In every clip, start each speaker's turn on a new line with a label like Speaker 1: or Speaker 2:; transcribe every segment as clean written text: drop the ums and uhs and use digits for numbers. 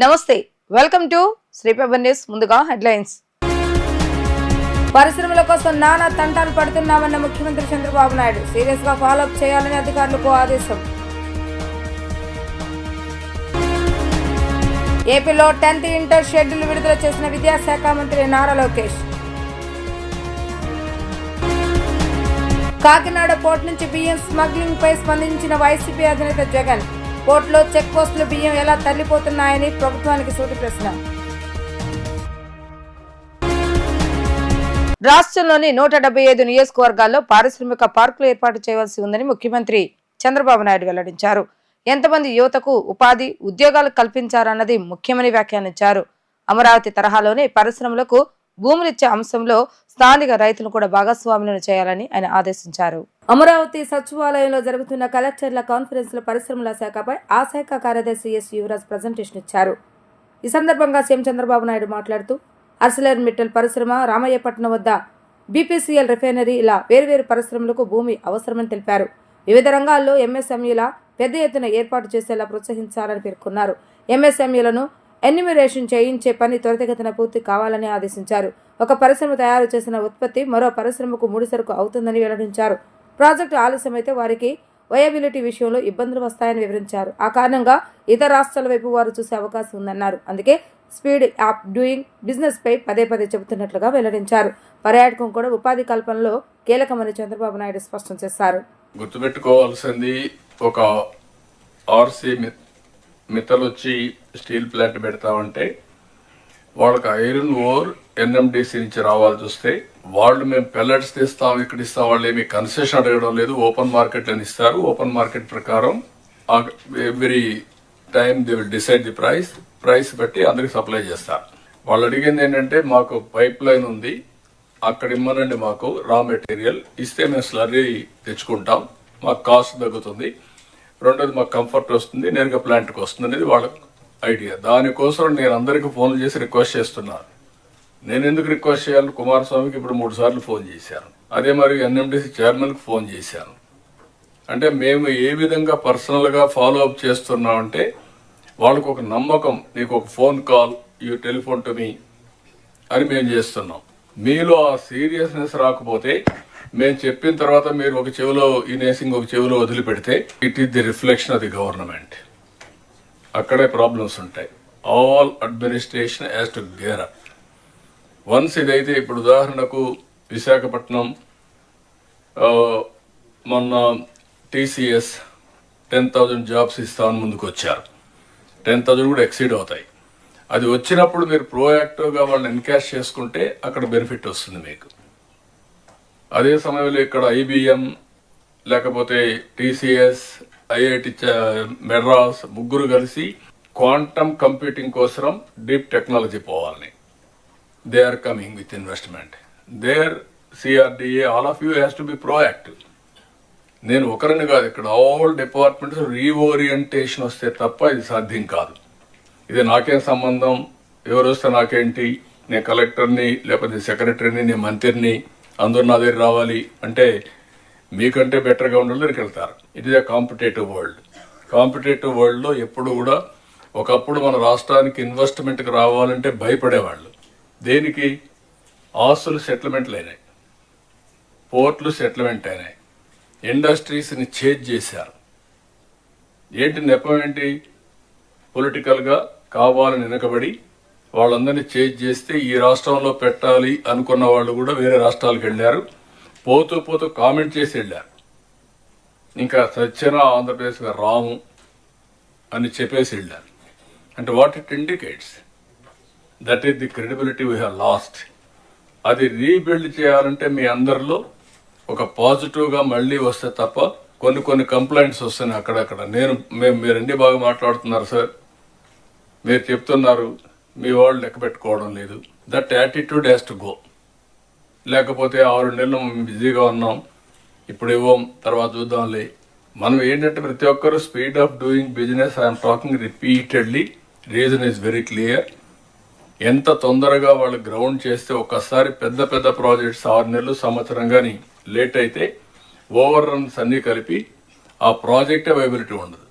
Speaker 1: నమస్తే, welcome to శ్రీపేపర్ news. ముందుగా headlines. పరిశ్రమల కోసం నానా తంటాలు పడుతున్నామన్న ముఖ్యమంత్రి చంద్రబాబు నాయుడు సీరియస్ గా ఫాలోఅప్ చేయాలని అధికారులకు ఆదేశం. ఏపీలో 10th ఇంటర్ షెడ్యూల్ విడుదల చేసిన విద్యాశాఖ మంత్రి నారా లోకేష్. కాకినాడ పోర్టు నుంచి బియ్యం స్మగ్లింగ్ పై స్పందించిన వైసీపీ అధినేత జగన్. పోర్టులో చెక్ పోస్టులు బియ్యం ఎలా తరలిపోతున్నాయని ప్రభుత్వానికి సూటి ప్రశ్న. రాష్ట్రంలోని 175 నియోజకవర్గాల్లో పారిశ్రామిక పార్కులు ఏర్పాటు చేయవలసి ఉందని ముఖ్యమంత్రి చంద్రబాబు నాయుడు వెల్లడించారు. ఎంతమంది యువతకు ఉపాధి ఉద్యోగాలు కల్పించారన్నది ముఖ్యమని వ్యాఖ్యానించారు. అమరావతి తరహాలోనే పరిశ్రమలకు భూములిచ్చే అంశంలో స్థానిక రైతులు కూడా భాగస్వాములను చేయాలని ఆయన ఆదేశించారు. అమరావతి సచివాలయంలో జరుగుతున్న కలెక్టర్ల కాన్ఫరెన్స్ లో పరిశ్రమల శాఖపై ఆ శాఖ కార్యదర్శి ఎస్ యువరాజ్ ప్రజెంటేషన్ ఇచ్చారు. ఈ సందర్భంగా సీఎం చంద్రబాబు నాయుడు మాట్లాడుతూ అర్సిలర్ మిట్టల్ పరిశ్రమ, రామయ్యపట్నం వద్ద బీపీసీఎల్ రిఫైనరీ ఇలా వేర్వేరు పరిశ్రమలకు భూమి అవసరమని తెలిపారు. వివిధ రంగాల్లో ఎంఎస్ఎంఈల పెద్ద ఎత్తున ఏర్పాటు చేసేలా ప్రోత్సహించాలని పేర్కొన్నారు. ఎంఎస్ఎంఈలను ఎన్యూమరేషన్ చేయించే పని త్వరితగతిన పూర్తి కావాలని ఆదేశించారు. ఒక పరిశ్రమ తయారు చేసిన ఉత్పత్తి మరో పరిశ్రమకు ముడిసరుకు అవుతుందని వెల్లడించారు. ప్రాజెక్టు ఆలస్యమైతే వారికి వయబిలిటీ విషయంలో ఇబ్బందులు వస్తాయని వివరించారు. ఆ కారణంగా ఇతర రాష్ట్రాల వైపు వారు చూసే అవకాశం ఉందన్నారు. అందుకే స్పీడ్ ఆఫ్ డూయింగ్ బిజినెస్ పై పదే చెబుతున్నట్లుగా వెల్లడించారు. పర్యాటకం కూడా ఉపాధి కల్పనలో కీలకమని చంద్రబాబు నాయుడు స్పష్టం చేశారు.
Speaker 2: గుర్తుపెట్టుకోవాల్సింది, ఒక ఆర్సీ మిత్తలు వచ్చి స్టీల్ ప్లాంట్ పెడతామంటే వాళ్ళకి ఐరన్ ఓర్ ఎన్ఎండిసి నుంచి రావాలి. చూస్తే వాళ్ళు మేము పెల్లెట్స్ తీస్తాం, ఇక్కడ ఇస్తాం, వాళ్ళు ఏమి కన్సెషన్ అడగడం లేదు, ఓపెన్ మార్కెట్ అని ఇస్తారు. ఓపెన్ మార్కెట్ ప్రకారం every time they will decide the price బట్టి అందరికి సప్లై చేస్తారు. వాళ్ళు అడిగింది ఏంటంటే, మాకు పైప్ లైన్ ఉంది, అక్కడ ఇమ్మనండి, మాకు రా మెటీరియల్ ఇస్తే మేము స్లర్రీ తెచ్చుకుంటాం, మాకు కాస్ట్ తగ్గుతుంది, రెండోది మాకు కంఫర్ట్ వస్తుంది, నేరుగా ప్లాంట్కి వస్తుంది అనేది వాళ్ళ ఐడియా. దానికోసం నేను అందరికీ ఫోన్లు చేసి రిక్వెస్ట్ చేస్తున్నాను. నేను ఎందుకు రిక్వెస్ట్ చేయాలి? కుమారస్వామికి ఇప్పుడు 3 సార్లు ఫోన్ చేశాను, అదే మరి ఎన్ఎండిసి చైర్మన్కి ఫోన్ చేశాను. అంటే మేము ఏ విధంగా పర్సనల్గా ఫాలో అప్ చేస్తున్నామంటే వాళ్ళకు ఒక నమ్మకం, నీకు ఒక phone call, you telephone to me అని మేము చేస్తున్నాం. మీలో ఆ సీరియస్నెస్ రాకపోతే, మేము చెప్పిన తర్వాత మీరు ఒక చెవిలో ఇనేసి ఇంకొక చెవిలో వదిలిపెడితే, it is the reflection of the government. అక్కడే ప్రాబ్లమ్స్ ఉంటాయి. All administration has to gear up. Once ఇదైతే, ఇప్పుడు ఉదాహరణకు విశాఖపట్నం మొన్న టీసీఎస్ 10,000 జాబ్స్ ఇస్తామని ముందుకు వచ్చారు. 10,000 కూడా ఎక్సీడ్ అవుతాయి. అది వచ్చినప్పుడు మీరు ప్రోయాక్టివ్గా వాళ్ళని ఎన్కాష్ చేసుకుంటే అక్కడ బెనిఫిట్ వస్తుంది మీకు. అదే సమయంలో ఇక్కడ ఐబిఎం లేకపోతే టీసీఎస్, ఐఐటి మెడ్రాస్ ముగ్గురు కలిసి క్వాంటమ్ కంప్యూటింగ్ కోసం డీప్ టెక్నాలజీ పోవాలని they are coming with investment. There CRDA, all of you has to be proactive. నేను ఒకరిని కాదు, ఇక్కడ ఆల్ డిపార్ట్మెంట్స్ రీఓరియంటేషన్ వస్తే తప్ప ఇది సాధ్యం కాదు. ఇది నాకేం సంబంధం, ఎవరు వస్తే నాకేంటి, నేను కలెక్టర్ని లేకపోతే సెక్రటరీని, నేను మంత్రిని, అందరూ నా దగ్గర రావాలి అంటే మీకంటే బెటర్గా ఉండాలి దగ్గరికి వెళ్తారు. It is a competitive world. Competitive వరల్డ్లో ఎప్పుడు కూడా, ఒకప్పుడు మన రాష్ట్రానికి ఇన్వెస్ట్మెంట్కి రావాలంటే భయపడేవాళ్ళు. దేనికి? ఆస్తులు సెటిల్మెంట్లు అయినాయి, పోర్ట్లు సెటిల్మెంట్ అయినాయి, ఇండస్ట్రీస్ని చేంజ్ చేశారు. ఏంటి నెపం ఏంటి? పొలిటికల్గా కావాలని వెనకబడి వాళ్ళందరినీ చేంజ్ చేస్తే ఈ రాష్ట్రంలో పెట్టాలి అనుకున్న వాళ్ళు కూడా వేరే రాష్ట్రాలకు వెళ్ళారు. పోతూ కామెంట్ చేసి వెళ్ళారు. ఇంకా సత్యన ఆంధ్రప్రదేశ్గా రాము అని చెప్పేసి వెళ్ళారు. అంటే what it indicates? That is the credibility we have lost. అది రీబిల్డ్ చేయాలంటే మీ అందరిలో ఒక పాజిటివ్గా మళ్ళీ వస్తే తప్ప, కొన్ని కంప్లైంట్స్ వస్తున్నాయి అక్కడక్కడ. మీరు అన్ని బాగా మాట్లాడుతున్నారు సార్, మీరు చెప్తున్నారు, మీ వాళ్ళు లెక్క పెట్టుకోవడం లేదు. That attitude has to go. లేకపోతే 6 నెలలు బిజీగా ఉన్నాం, ఇప్పుడు ఇవ్వం, తర్వాత చూద్దాంలే. మనం ఏంటంటే ప్రతి ఒక్కరు speed of doing business, I'm talking repeatedly, reason is very clear. ఎంత తొందరగా వాళ్ళు గ్రౌండ్ చేస్తే, ఒక్కసారి పెద్ద ప్రాజెక్ట్స్ 6 నెలలు సంవత్సరం కానీ లేట్ అయితే ఓవర్ రన్స్ అన్ని కలిపి ఆ ప్రాజెక్టే వైబిలిటీ ఉండదు.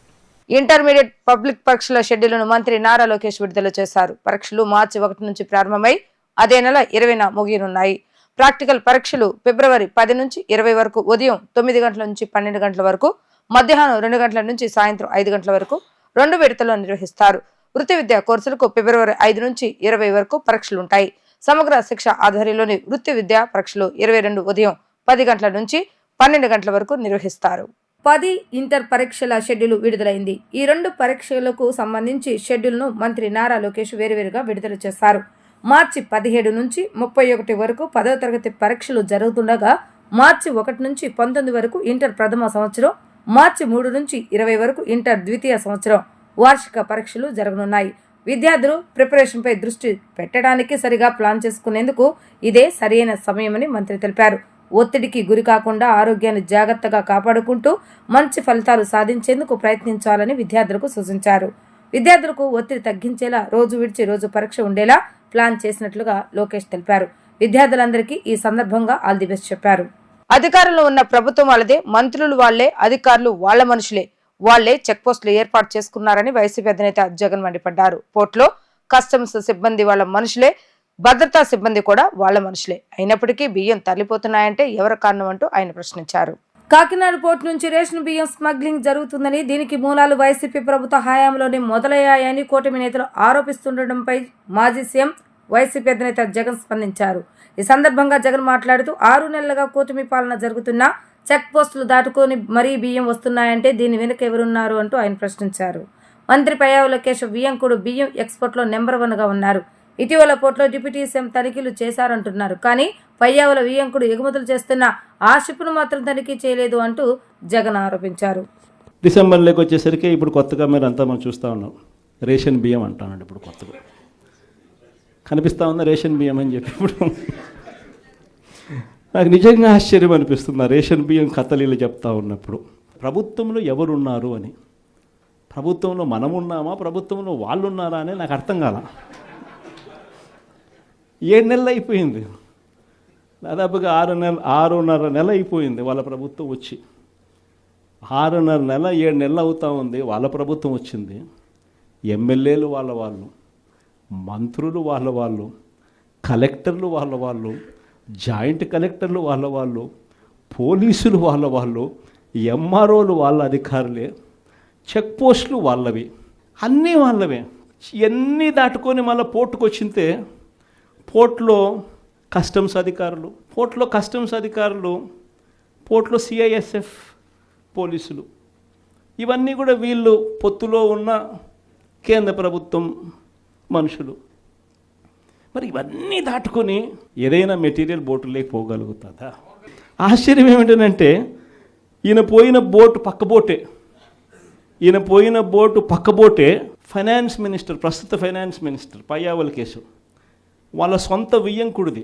Speaker 1: ఇంటర్మీడియట్ పబ్లిక్ పరీక్షల షెడ్యూల్ను మంత్రి నారా లోకేష్ విడుదల చేశారు. పరీక్షలు మార్చి 1 నుంచి ప్రారంభమై అదే నెల 20న ముగియనున్నాయి. ప్రాక్టికల్ పరీక్షలు ఫిబ్రవరి 10 నుంచి 20 వరకు ఉదయం 9 గంటల నుంచి 12 గంటల వరకు, మధ్యాహ్నం 2 గంటల నుంచి సాయంత్రం 5 గంటల వరకు 2 విడతల్లో నిర్వహిస్తారు. వృత్తి విద్యా కోర్సులకు ఫిబ్రవరి 5 నుంచి 20 వరకు పరీక్షలుంటాయి. సమగ్ర శిక్ష ఆధ్వర్యంలోని వృత్తి విద్యా పరీక్షలు 22 ఉదయం 10 గంటల నుంచి 12 గంటల వరకు నిర్వహిస్తారు. 10 ఇంటర్ పరీక్షల షెడ్యూల్ విడుదలైంది. ఈ 2 పరీక్షలకు సంబంధించి షెడ్యూల్ను మంత్రి నారా లోకేష్ వేరువేరుగా విడుదల చేశారు. మార్చి 17 నుంచి 31 వరకు 10వ తరగతి పరీక్షలు జరుగుతుండగా, మార్చి 1 నుంచి 19 వరకు ఇంటర్ ప్రథమ సంవత్సరం, మార్చి 3 నుంచి 20 వరకు ఇంటర్ ద్వితీయ సంవత్సరం వార్షిక పరీక్షలు జరగనున్నాయి. విద్యార్థులు ప్రిపరేషన్పై దృష్టి పెట్టడానికి సరిగా ప్లాన్ చేసుకునేందుకు ఇదే సరైన సమయమని మంత్రి తెలిపారు. ఒత్తిడికి గురి కాకుండా ఆరోగ్యాన్ని జాగ్రత్తగా కాపాడుకుంటూ మంచి ఫలితాలు సాధించేందుకు ప్రయత్నించాలని విద్యార్థులకు సూచించారు. విద్యార్థులకు ఒత్తిడి తగ్గించేలా రోజు విడిచి రోజు పరీక్ష ఉండేలా ప్లాన్ చేసినట్లుగా లోకేష్ తెలిపారు. విద్యార్థులందరికీ ఈ సందర్భంగా ఆల్ ది బెస్ట్ చెప్పారు. అధికారంలో ఉన్న ప్రభుత్వం వాళ్ళదే, మంత్రులు వాళ్లే, అధికారులు వాళ్ల మనుషులే, వాళ్లే చెక్ పోస్టులు ఏర్పాటు చేసుకున్నారని వైసీపీ అధినేత జగన్ మండిపడ్డారు. పోర్టులో కస్టమ్స్ సిబ్బంది వాళ్ళ మనుషులే, భద్రతా సిబ్బంది కూడా వాళ్ల మనుషులే. అయినప్పటికీ బియ్యం తరలిపోతున్నాయంటే ఎవరి కారణం అంటూ ఆయన ప్రశ్నించారు. కాకినాడ పోర్టు నుంచి రేషన్ బియ్యం స్మగ్లింగ్ జరుగుతుందని, దీనికి మూలాలు వైసీపీ ప్రభుత్వ హయాంలోనే మొదలయ్యాయని కూటమి నేతలు ఆరోపిస్తుండటంపై మాజీ సీఎం వైసీపీ అధినేత జగన్ స్పందించారు. ఈ సందర్భంగా జగన్ మాట్లాడుతూ 6 నెలలుగా కూటమి పాలన జరుగుతున్నా చెక్ పోస్టులు దాటుకొని మరీ బియ్యం వస్తున్నాయంటే దీని వెనుక ఎవరున్నారు అంటూ ఆయన ప్రశ్నించారు. మంత్రి పయ్యావుల లోకేష్ వియ్యంకుడు బియ్యం ఎక్స్పోర్ట్లో నెంబర్ 1గా ఉన్నారు. ఇటీవల పోర్టులో డిప్యూటీ సీఎం తనిఖీలు చేశారంటున్నారు. కానీ పయ్యావుల వియ్యంకుడు ఎగుమతులు చేస్తున్న ఆ షిప్ను మాత్రం తనిఖీ చేయలేదు అంటూ జగన్ ఆరోపించారు.
Speaker 3: డిసెంబర్లోకి వచ్చేసరికి ఇప్పుడు కొత్తగా మీరు అంతా మనం చూస్తూ ఉన్నాం, రేషన్ బియ్యం అంటానండి. ఇప్పుడు కొత్తగా కనిపిస్తూ ఉంది రేషన్ బియ్యం అని చెప్పి. ఇప్పుడు నాకు నిజంగా ఆశ్చర్యం అనిపిస్తుంది ఆ రేషన్ బియ్యం కథలీలు చెప్తా ఉన్నప్పుడు. ప్రభుత్వంలో ఎవరున్నారు అని, ప్రభుత్వంలో మనం ఉన్నామా, ప్రభుత్వంలో వాళ్ళు ఉన్నారా అని నాకు అర్థం కాల. 7 నెలలు అయిపోయింది, దాదాపుగా 6.5 నెల అయిపోయింది వాళ్ళ ప్రభుత్వం వచ్చి. 6.5 నెల 7 నెలలు అవుతూ ఉంది వాళ్ళ ప్రభుత్వం వచ్చింది. ఎమ్మెల్యేలు వాళ్ళు, మంత్రులు వాళ్ళు, కలెక్టర్లు వాళ్ళు, జాయింట్ కలెక్టర్లు వాళ్ళు, పోలీసులు వాళ్ళు, ఎంఆర్ఓలు వాళ్ళ అధికారులే, చెక్ పోస్టులు వాళ్ళవి, అన్నీ వాళ్ళవే. ఇవన్నీ దాటుకొని మళ్ళీ పోర్టుకు వచ్చింతే పోర్టులో కస్టమ్స్ అధికారులు, పోర్టులో సిఐఎస్ఎఫ్ పోలీసులు, ఇవన్నీ కూడా వీళ్ళు పొత్తులో ఉన్న కేంద్ర ప్రభుత్వం మనుషులు. మరి ఇవన్నీ దాటుకొని ఏదైనా మెటీరియల్ బోటులోకి పోగలుగుతుందా? ఆశ్చర్యం ఏమిటంటే ఈయన పోయిన పక్క బోటే ఫైనాన్స్ మినిస్టర్, ప్రస్తుత ఫైనాన్స్ మినిస్టర్ పయ్యావుల కేశవ్ వాళ్ళ సొంత వియ్యంకుడిది,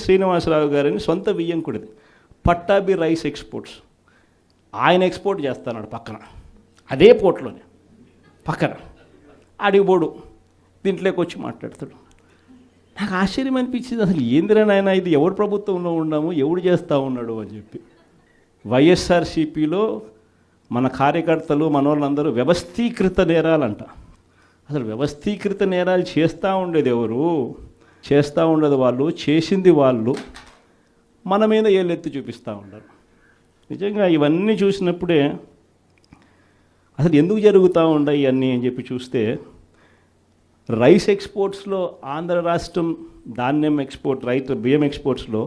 Speaker 3: శ్రీనివాసరావు గారని సొంత వియ్యంకుడిది, పట్టాభి రైస్ ఎక్స్పోర్ట్స్. ఆయన ఎక్స్పోర్ట్ చేస్తున్నాడు పక్కన, అదే పోర్ట్లోనే పక్కన. అడిగిపోడు దీంట్లోకి వచ్చి మాట్లాడతాడు. నాకు ఆశ్చర్యం అనిపించింది, అసలు ఏందిరా నాయన ఇది, ఎవరు ప్రభుత్వంలో ఉన్నాము, ఎవడు చేస్తూ ఉన్నాడు అని చెప్పి. వైఎస్ఆర్సీపీలో మన కార్యకర్తలు మనోళ్ళందరూ వ్యవస్థీకృత నేరాలంట. అసలు వ్యవస్థీకృత నేరాలు చేస్తూ ఉండేది ఎవరు? చేస్తూ ఉండదు వాళ్ళు, చేసింది వాళ్ళు. మన మీద ఏళ్ళెత్తి చూపిస్తూ ఉండరు. నిజంగా ఇవన్నీ చూసినప్పుడే అసలు ఎందుకు జరుగుతూ ఉన్నాయి ఇవన్నీ అని చెప్పి చూస్తే, రైస్ ఎక్స్పోర్ట్స్లో ఆంధ్ర రాష్ట్రం, ధాన్యం ఎక్స్పోర్ట్, బియ్యం ఎక్స్పోర్ట్స్లో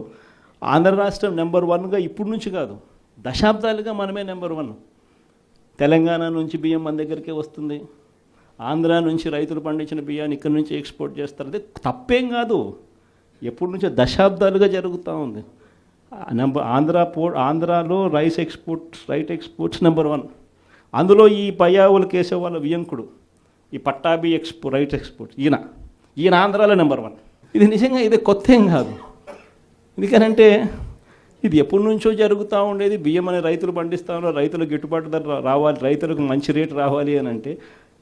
Speaker 3: ఆంధ్ర రాష్ట్రం నెంబర్ 1గా ఇప్పుడు నుంచి కాదు, దశాబ్దాలుగా మనమే నెంబర్ 1. తెలంగాణ నుంచి బియ్యం మన దగ్గరికే వస్తుంది, ఆంధ్ర నుంచి రైతులు పండించిన బియ్యాన్ని ఇక్కడి నుంచి ఎక్స్పోర్ట్ చేస్తారు. అదే తప్పేం కాదు, ఎప్పటి నుంచో దశాబ్దాలుగా జరుగుతూ ఉంది. ఆంధ్రాలో రైస్ ఎక్స్పోర్ట్స్ నెంబర్ 1. అందులో ఈ పయ్యావుల కేశవ్ వాళ్ళ వియ్యంకుడు, ఈ పట్టాభి రైట్ ఎక్స్పోర్ట్, ఈయన ఆంధ్రాలో నెంబర్ 1. ఇది నిజంగా ఇది కొత్త ఏం కాదు. ఎందుకనంటే ఇది ఎప్పటి నుంచో జరుగుతూ ఉండేది. బియ్యం అనే రైతులు పండిస్తూ ఉన్నారు, రైతులకు గిట్టుబాటు ధర రావాలి, రైతులకు మంచి రేటు రావాలి అని అంటే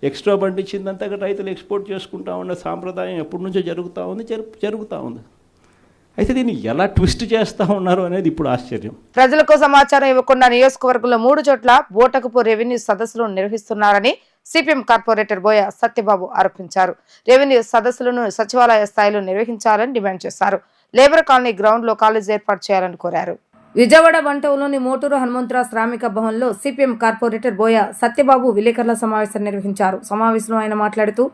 Speaker 3: ఎక్స్ట్రా పండించిందంతా రైతులు ఎక్స్పోర్ట్ చేసుకుంటూ ఉండే సాంప్రదాయం ఎప్పటి నుంచో జరుగుతూ ఉంది. అయితే దీన్ని ఎలా ట్విస్ట్ చేస్తూ ఉన్నారు అనేది ఇప్పుడు ఆశ్చర్యం.
Speaker 1: ప్రజలకు సమాచారం ఇవ్వకుండా నియోజకవర్గంలో 3 చోట్ల బోటకపు రెవెన్యూ సదస్సులు నిర్వహిస్తున్నారని సిపిఎం కార్పొరేటర్ బోయ సత్యబాబు ఆరోపించారు. రెవెన్యూ సదస్సులను సచివాలయ స్థాయిలో నిర్వహించాలని డిమాండ్ చేశారు. లేబర్ కాలనీ గ్రౌండ్ లో కాలేజ్ ఏర్పాటు చేయాలని కోరారు. విజయవాడ వంటవులోని మోటూరు హనుమంతరావు శ్రామిక భవన్లో సిపిఎం కార్పొరేటర్ బోయ సత్యబాబు విలేకరుల సమావేశం నిర్వహించారు. సమావేశంలో ఆయన మాట్లాడుతూ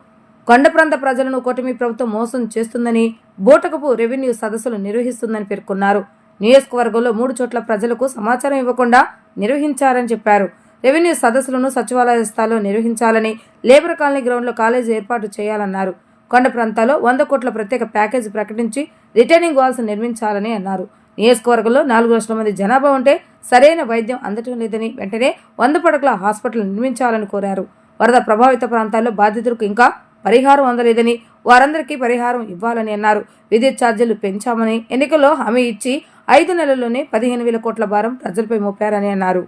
Speaker 1: కొండ ప్రాంత ప్రజలను కూటమి ప్రభుత్వం మోసం చేస్తుందని, బోటకపు రెవెన్యూ సదస్సులు నిర్వహిస్తుందని పేర్కొన్నారు. నియోజకవర్గంలో 3 చోట్ల ప్రజలకు సమాచారం ఇవ్వకుండా నిర్వహించారని చెప్పారు. రెవెన్యూ సదస్సులను సచివాలయ స్థాయిలో నిర్వహించాలని, లేబర్ కాలనీ గ్రౌండ్లో కాలేజీ ఏర్పాటు చేయాలన్నారు. కొండ ప్రాంతాల్లో 100 కోట్ల ప్రత్యేక ప్యాకేజీ ప్రకటించి రిటైనింగ్ వాల్స్ నిర్మించాలని అన్నారు. నియోజకవర్గంలో 4 లక్షల మంది జనాభా ఉంటే సరైన వైద్యం అందటం లేదని, వెంటనే 100 పడకల హాస్పిటల్ నిర్మించాలని కోరారు. వరద ప్రభావిత ప్రాంతాల్లో బాధితులకు ఇంకా పరిహారం అందలేదని, వారందరికీ పరిహారం ఇవ్వాలని అన్నారు. విద్యుత్ ఛార్జీలు పెంచామని, ఎన్నికల్లో హామీ ఇచ్చి 5 నెలల్లోనే 15,000 కోట్ల భారం ప్రజలపై మోపారని అన్నారు.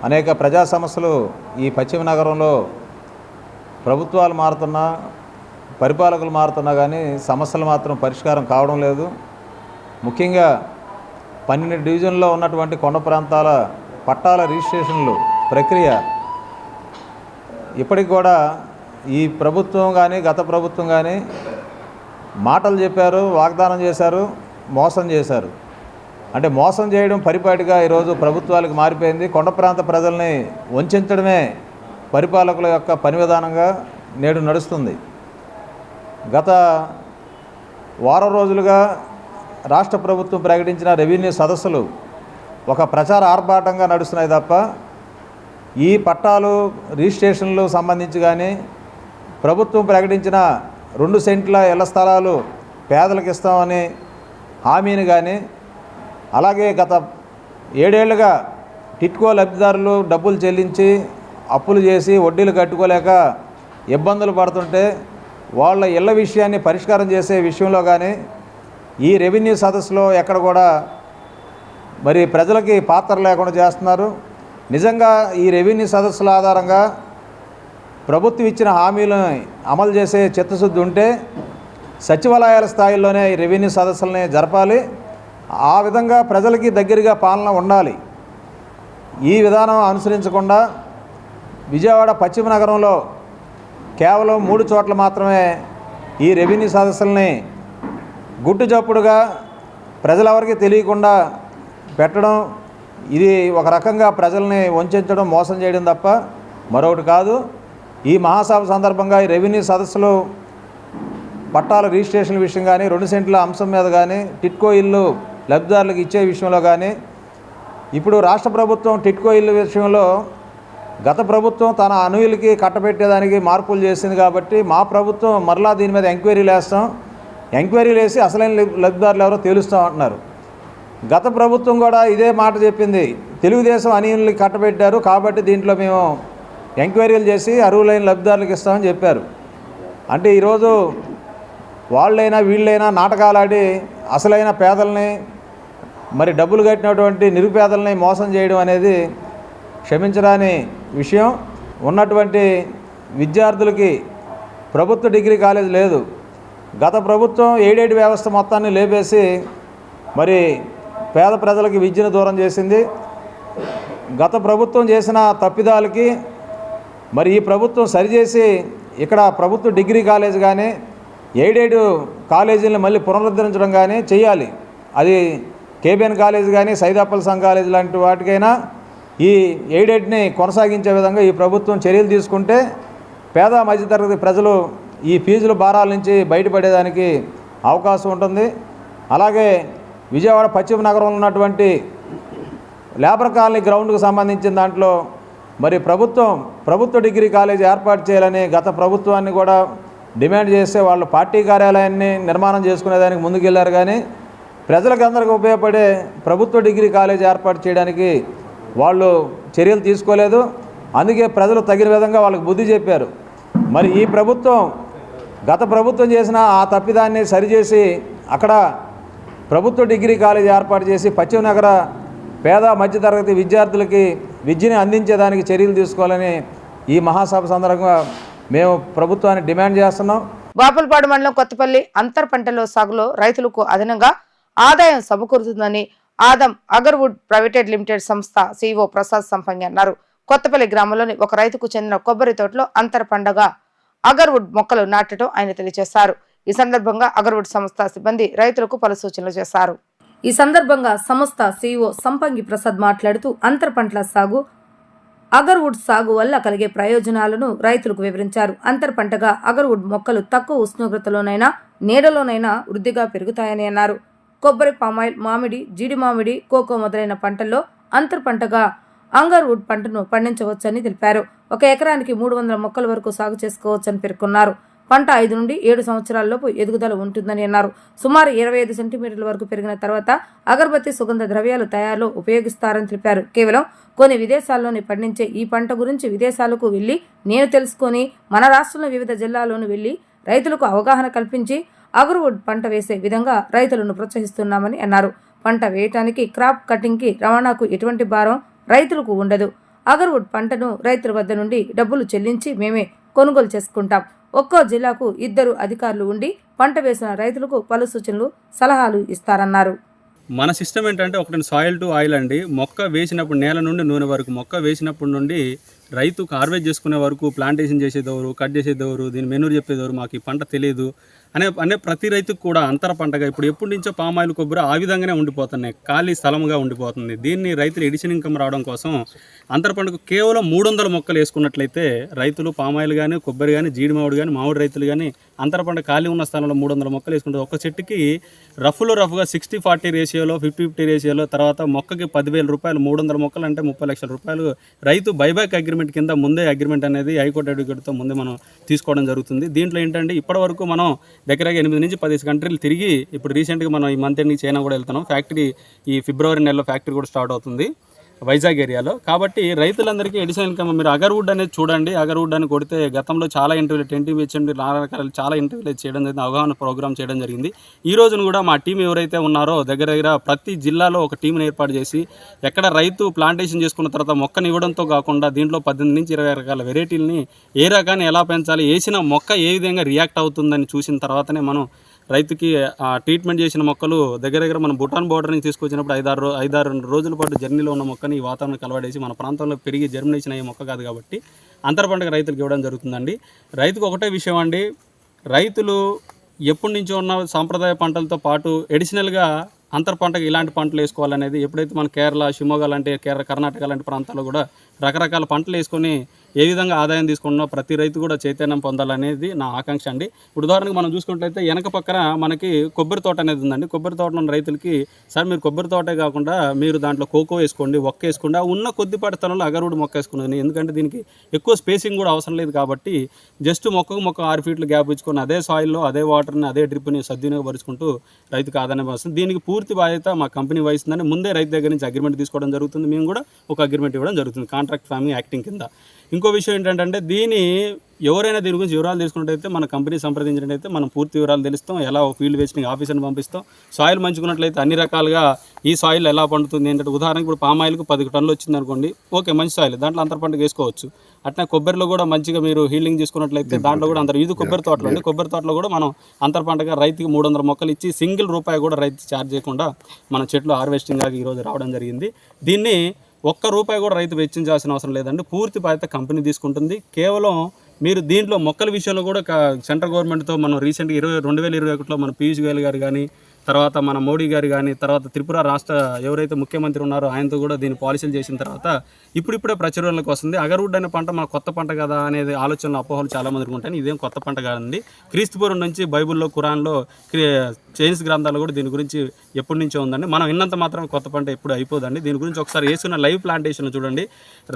Speaker 4: అనేక ప్రజా సమస్యలు ఈ పశ్చిమ నగరంలో ప్రభుత్వాలు మారుతున్నా, పరిపాలకులు మారుతున్నా కానీ సమస్యలు మాత్రం పరిష్కారం కావడం లేదు. ముఖ్యంగా 12 డివిజన్లో ఉన్నటువంటి కొండ ప్రాంతాల పట్టాల రిజిస్ట్రేషన్లు ప్రక్రియ ఇప్పటికి కూడా ఈ ప్రభుత్వం కానీ గత ప్రభుత్వం కానీ మాటలు చెప్పారు, వాగ్దానం చేశారు, మోసం చేశారు. అంటే మోసం చేయడం పరిపాటిగా ఈరోజు ప్రభుత్వాలకు మారిపోయింది. కొండ ప్రాంత ప్రజల్ని వంచడమే పరిపాలకుల యొక్క పని విధానంగా నేడు నడుస్తుంది. గత వారం రోజులుగా రాష్ట్ర ప్రభుత్వం ప్రకటించిన రెవెన్యూ సదస్సులు ఒక ప్రచార ఆర్భాటంగా నడుస్తున్నాయి తప్ప ఈ పట్టాలు రిజిస్ట్రేషన్లు సంబంధించి కానీ, ప్రభుత్వం ప్రకటించిన 2 సెంట్ల ఇళ్ల స్థలాలు పేదలకు ఇస్తామని హామీని కానీ, అలాగే గత 7 ఏళ్లుగా టిట్కో లబ్ధిదారులు డబ్బులు చెల్లించి అప్పులు చేసి వడ్డీలు కట్టుకోలేక ఇబ్బందులు పడుతుంటే వాళ్ళ ఇళ్ల విషయాన్ని పరిష్కారం చేసే విషయంలో కానీ ఈ రెవెన్యూ సదస్సులో ఎక్కడ కూడా మరి ప్రజలకి పాత్ర లేకుండా చేస్తున్నారు. నిజంగా ఈ రెవెన్యూ సదస్సుల ఆధారంగా ప్రభుత్వం ఇచ్చిన హామీలను అమలు చేసే చిత్తశుద్ధి ఉంటే సచివాలయాల స్థాయిలోనే ఈ రెవెన్యూ సదస్సులని జరపాలి. ఆ విధంగా ప్రజలకి దగ్గరగా పాలన ఉండాలి. ఈ విధానం అనుసరించకుండా విజయవాడ పశ్చిమ నగరంలో కేవలం 3 చోట్ల మాత్రమే ఈ రెవెన్యూ సదస్సులని గుట్టు చప్పుడుగా ప్రజలెవరికి తెలియకుండా పెట్టడం, ఇది ఒక రకంగా ప్రజల్ని వంచడం, మోసం చేయడం తప్ప మరొకటి కాదు. ఈ మహాసభ సందర్భంగా ఈ రెవెన్యూ సదస్సులు పట్టాల రిజిస్ట్రేషన్ విషయం కానీ, 2 సెంట్ల అంశం మీద కానీ, టిట్కో ఇల్లు లబ్ధిదారులకు ఇచ్చే విషయంలో కానీ, ఇప్పుడు రాష్ట్ర ప్రభుత్వం టిట్కో ఇల్లు విషయంలో గత ప్రభుత్వం తన అనుయులకి కట్టబెట్టేదానికి మార్పులు చేసింది కాబట్టి మా ప్రభుత్వం మరలా దీని మీద ఎంక్వైరీలు వేస్తాం, ఎంక్వైరీలు వేసి అసలైన లబ్ధిదారులు ఎవరో తేలుస్తాం అంటున్నారు. గత ప్రభుత్వం కూడా ఇదే మాట చెప్పింది. తెలుగుదేశం అనుయులకి కట్టబెట్టారు కాబట్టి దీంట్లో మేము ఎంక్వైరీలు చేసి అర్హులైన లబ్ధిదారులకు ఇస్తామని చెప్పారు. అంటే ఈరోజు వాళ్ళైనా వీళ్ళైనా నాటకాలాడి అసలైన పేదల్ని, మరి డబ్బులు కట్టినటువంటి నిరుపేదల్ని మోసం చేయడం అనేది క్షమించరాని విషయం. ఉన్నటువంటి విద్యార్థులకి ప్రభుత్వ డిగ్రీ కాలేజ్ లేదు. గత ప్రభుత్వం ఎయిడెడ్ వ్యవస్థ మొత్తాన్ని లేపేసి మరి పేద ప్రజలకి విద్యను దూరం చేసింది. గత ప్రభుత్వం చేసిన తప్పిదాలకి మరి ఈ ప్రభుత్వం సరిచేసి ఇక్కడ ప్రభుత్వ డిగ్రీ కాలేజ్ కానీ, ఎయిడెడ్ కాలేజీలను మళ్ళీ పునరుద్ధరించడం కానీ చేయాలి. అది కేబిఎన్ కాలేజ్ కానీ, సైదాపల్ సంఘ కాలేజ్ లాంటి వాటికైనా ఈ ఎయిడెడ్ని కొనసాగించే విధంగా ఈ ప్రభుత్వం చర్యలు తీసుకుంటే పేద మధ్యతరగతి ప్రజలు ఈ ఫీజుల భారాల నుంచి బయటపడేదానికి అవకాశం ఉంటుంది. అలాగే విజయవాడ పశ్చిమ నగరంలో ఉన్నటువంటి లేబర్ కాలనీ గ్రౌండ్కు సంబంధించిన దాంట్లో మరి ప్రభుత్వ డిగ్రీ కాలేజ్ ఏర్పాటు చేయాలని గత ప్రభుత్వాన్ని కూడా డిమాండ్ చేస్తే వాళ్ళు పార్టీ కార్యాలయాన్ని నిర్మాణం చేసుకునేదానికి ముందుకెళ్లారు. కానీ ప్రజలకు అందరికీ ఉపయోగపడే ప్రభుత్వ డిగ్రీ కాలేజ్ ఏర్పాటు చేయడానికి వాళ్ళు చర్యలు తీసుకోలేదు. అందుకే ప్రజలు తగిన విధంగా వాళ్ళకి బుద్ధి చెప్పారు. మరి ఈ ప్రభుత్వం గత ప్రభుత్వం చేసిన ఆ తప్పిదాన్ని సరిచేసి అక్కడ ప్రభుత్వ డిగ్రీ కాలేజ్ ఏర్పాటు చేసి పశ్చిమ నగర పేద మధ్యతరగతి విద్యార్థులకి విద్యని అందించేదానికి చర్యలు తీసుకోవాలని ఈ మహాసభ సందర్భంగా మేము ప్రభుత్వాన్ని డిమాండ్ చేస్తున్నాం.
Speaker 1: బాపులపాడు మండలం కొత్తపల్లి అంతర్ పంటల సాగులో రైతులకు అదనంగా ఆదాయం సమకూరుతుందని ఆదం అగర్వుడ్ ప్రైవేటెడ్ లిమిటెడ్ సంస్థ CEO ప్రసాద్ సంపంగి అన్నారు. కొత్తపల్లి గ్రామంలోని ఒక రైతుకు చెందిన కొబ్బరి తోటలో అంతర పండగ అగర్వుడ్ మొక్కలు నాటడం ఆయన తెలియజేశారు. ఈ సందర్భంగా అగర్వుడ్ సంస్థ సిబ్బంది రైతులకు పలు సూచనలు చేశారు. ఈ సందర్భంగా సంస్థ CEO సంపంగి ప్రసాద్ మాట్లాడుతూ అంతర పంటల సాగు అగర్వుడ్ సాగు వల్ల కలిగే ప్రయోజనాలను రైతులకు వివరించారు. అంతర పంటగా అగర్వుడ్ మొక్కలు తక్కువ ఉష్ణోగ్రతలోనైనా నీడలోనైనా వృద్ధిగా పెరుగుతాయని అన్నారు. కొబ్బరి, పామాయిల్, మామిడి, జీడి మామిడి, కోకో మొదలైన పంటల్లో అంతర పంటగా అంగర్వుడ్ పంటను పండించవచ్చని తెలిపారు. ఒక ఎకరానికి 300 మొక్కల వరకు సాగు చేసుకోవచ్చని పేర్కొన్నారు. పంట 5 నుండి 7 సంవత్సరాలలోపు ఎదుగుదల ఉంటుందని అన్నారు. సుమారు 25 సెంటీమీటర్ల వరకు పెరిగిన తర్వాత అగరబత్తి, సుగంధ ద్రవ్యాలు తయారులో ఉపయోగిస్తారని తెలిపారు. కేవలం కొన్ని విదేశాల్లోనే పండించే ఈ పంట గురించి విదేశాలకు వెళ్లి నేను తెలుసుకొని మన రాష్ట్రంలో వివిధ జిల్లాల్లోనూ వెళ్లి రైతులకు అవగాహన కల్పించి అగర్వుడ్ పంట వేసే విధంగా రైతులను ప్రోత్సహిస్తున్నామని అన్నారు. పంట వేయటానికి, క్రాప్ కటింగ్కి, రవాణాకు ఎటువంటి భారం రైతులకు ఉండదు. అగర్వుడ్ పంటను రైతుల వద్ద నుండి డబ్బులు చెల్లించి మేమే కొనుగోలు చేసుకుంటాం. ఒక్కో జిల్లాకు 2 అధికారులు ఉండి పంట వేసిన రైతులకు పలు సూచనలు, సలహాలు ఇస్తారన్నారు.
Speaker 5: మన సిస్టమ్ ఏంటంటే ఒకటి సాయిల్ టు ఆయిల్ అండి. మొక్క వేసినప్పుడు నేల నుండి నూనె వరకు, మొక్క వేసినప్పటి నుండి రైతు హార్వెస్ట్ చేసుకునే వరకు ప్లాంటేషన్ చేసేదెవరు, కట్ చేసేదెవరు, దీని మెనూరు చెప్పేదెవరు, మాకు ఈ పంట తెలియదు అనే ప్రతి రైతుకు కూడా అంతర పంటగా ఇప్పుడు ఎప్పటి నుంచో పామాయిల్, కొబ్బరి ఆ విధంగానే ఉండిపోతున్నాయి, ఖాళీ స్థలంగా ఉండిపోతుంది. దీన్ని రైతులు ఎడిషన్ ఇన్కమ్ రావడం కోసం అంతర పంటకు కేవలం 300 మొక్కలు వేసుకున్నట్లయితే రైతులు పామాయిల్ కానీ, కొబ్బరి కానీ, జీడి మామిడి కానీ, మామిడి రైతులు కానీ అంతర పంట ఖాళీ ఉన్న స్థలంలో 300 మొక్కలు వేసుకుంటారు. ఒక చెట్టుకి రఫ్గా 60-40 రేషియోలో, 50-50 రేషియోలో, తర్వాత మొక్కకి 10,000 రూపాయలు, 300 మొక్కలు అంటే 30 లక్షల రూపాయలు రైతు బైబ్యాక్ అగ్రిమెంట్ కింద ముందే అగ్రిమెంట్ అనేది హైకోర్టు అడ్వకేట్తో ముందే మనం తీసుకోవడం జరుగుతుంది. దీంట్లో ఏంటంటే ఇప్పటివరకు మనం దగ్గరగా 8 నుంచి 10 కంట్రీలు తిరిగి ఇప్పుడు రీసెంట్గా మనం ఈ మంత్ ఎండింగ్ చైనా కూడా వెళ్తున్నాం. ఫ్యాక్టరీ ఈ ఫిబ్రవరి నెలలో ఫ్యాక్టరీ కూడా స్టార్ట్ అవుతుంది వైజాగ్ ఏరియాలో. కాబట్టి రైతులందరికీ ఎడిషనల్ ఇన్కమ్ మీరు అగర్వుడ్ అనేది చూడండి. అగర్వుడ్ అని కొడితే గతంలో చాలా ఇంటర్వ్యూలు 10 రకాలు చాలా ఇంటర్వ్యూలు చేయడం జరిగింది, అవగాహన ప్రోగ్రామ్ చేయడం జరిగింది. ఈ రోజున కూడా మా టీం ఎవరైతే ఉన్నారో దగ్గర ప్రతి జిల్లాలో ఒక టీంని ఏర్పాటు చేసి ఎక్కడ రైతు ప్లాంటేషన్ చేసుకున్న తర్వాత మొక్కని ఇవ్వడంతో కాకుండా దీంట్లో 18 నుంచి 20 రకాల వెరైటీలని ఏ రకాన్ని ఎలా పెంచాలి, వేసిన మొక్క ఏ విధంగా రియాక్ట్ అవుతుందని చూసిన తర్వాతనే మనం రైతుకి ట్రీట్మెంట్ చేసిన మొక్కలు దగ్గర మనం భూటాన్ బోర్డర్ నుంచి తీసుకొచ్చినప్పుడు 5-6 రోజుల పాటు జర్నీలో ఉన్న మొక్కని ఈ వాతావరణం కలవడేసి మన ప్రాంతంలో పెరిగి జర్మినేషన్ అయ్యే మొక్క కాదు కాబట్టి అంతర పంటకు రైతులకు ఇవ్వడం జరుగుతుందండి. రైతుకు ఒకటే విషయం అండి, రైతులు ఎప్పటి నుంచో ఉన్న సాంప్రదాయ పంటలతో పాటు ఎడిషనల్గా అంతర పంటకు ఇలాంటి పంటలు వేసుకోవాలనేది ఎప్పుడైతే మన కేరళ, షిమోగా లాంటి కర్ణాటక లాంటి ప్రాంతాల్లో కూడా రకరకాల పంటలు వేసుకొని ఏ విధంగా ఆదాయం తీసుకున్నా ప్రతి రైతు కూడా చైతన్యం పొందాలనేది నా ఆకాంక్ష అండి. ఇప్పుడు ఉదాహరణకు మనం చూసుకున్నట్లయితే వెనక పక్కన మనకి కొబ్బరి తోట అనేది ఉందండి. కొబ్బరి తోటలో ఉన్న రైతులకి సార్ మీరు కొబ్బరి తోటే కాకుండా మీరు దాంట్లో కోకో వేసుకోండి, ఒక్క వేసుకోండి, ఉన్న కొద్దిపాటి స్థలంలో అగర్వుడ్ మొక్క వేసుకున్నాను. ఎందుకంటే దీనికి ఎక్కువ స్పేసింగ్ కూడా అవసరం లేదు కాబట్టి జస్ట్ మొక్కకు మొక్క 6 ఫీట్లు గ్యాప్ ఇచ్చుకొని అదే సాయిల్లో అదే వాటర్ని అదే డ్రిప్ని సద్వినియోగపరుచుకుంటూ రైతుకు ఆదాయం వస్తుంది. దీనికి పూర్తి బాధ్యత మా కంపెనీ వహిస్తుందని ముందే రైతు దగ్గర నుంచి అగ్రిమెంట్ తీసుకోవడం జరుగుతుంది. మేము కూడా ఒక అగ్రిమెంట్ ఇవ్వడం జరుగుతుంది కాంట్రాక్ట్ ఫార్మింగ్ యాక్టింగ్ కింద. ఇంకో విషయం ఏంటంటే దీని ఎవరైనా దీని గురించి వివరాలు తీసుకున్నట్టయితే మన కంపెనీ సంప్రదించినట్టయితే మనం పూర్తి వివరాలు తెలుస్తాం. ఎలా ఫీల్డ్ వేస్టింగ్ ఆఫీసర్ని పంపిస్తాం. సాయిల్ మంచుకున్నట్లయితే అన్ని రకాలుగా ఈ సాయిల్ ఎలా పండుతుంది ఏంటంటే ఉదాహరణకు ఇప్పుడు పామాయిల్కి 10 టన్నులు వచ్చింది అనుకోండి, ఓకే మంచి సాయిల్, దాంట్లో అంతర పంటకు వేసుకోవచ్చు. అట్లా కొబ్బరిలో కూడా మంచిగా మీరు హీలింగ్ చేసుకున్నట్లయితే దాంట్లో కూడా ఇది కొబ్బరి తోటలో అండి. కొబ్బరి తోటలో కూడా మనం అంతర పంటగా రైతుకి 300 మొక్కలు ఇచ్చి సింగిల్ రూపాయి కూడా రైతు ఛార్జ్ చేయకుండా మన చెట్లు హార్వెస్టింగ్ ఆగి ఈరోజు రావడం జరిగింది. దీన్ని ₹1 కూడా రైతు వెచ్చించాల్సిన అవసరం లేదండి, పూర్తి బాధ్యత కంపెనీ తీసుకుంటుంది. కేవలం మీరు దీంట్లో మొక్కల విషయంలో కూడా సెంట్రల్ గవర్నమెంట్తో మనం రీసెంట్గా 2021లో మన పీయూష్ గోయల్ గారు కానీ, తర్వాత మన మోడీ గారు కానీ, తర్వాత త్రిపుర రాష్ట్ర ఎవరైతే ముఖ్యమంత్రి ఉన్నారో ఆయనతో కూడా దీన్ని పాలసీలు చేసిన తర్వాత ఇప్పుడిప్పుడే ప్రచురణలోకి వస్తుంది. అగర్వుడ్ అనే పంట మన కొత్త పంట కదా అనేది ఆలోచనలు అపోహలు చాలామందికి ఉంటాయి. ఇదేం కొత్త పంట కాదండి. క్రీస్తుపూర్వం నుంచి బైబుల్లో, ఖురాన్లో, చైనీస్ గ్రంథాలు కూడా దీని గురించి ఎప్పటి నుంచో ఉందండి. మనం విన్నంత మాత్రం కొత్త పంట ఎప్పుడు అయిపోదండి. దీని గురించి ఒకసారి వేసుకున్న లైవ్ ప్లాంటేషన్ చూడండి.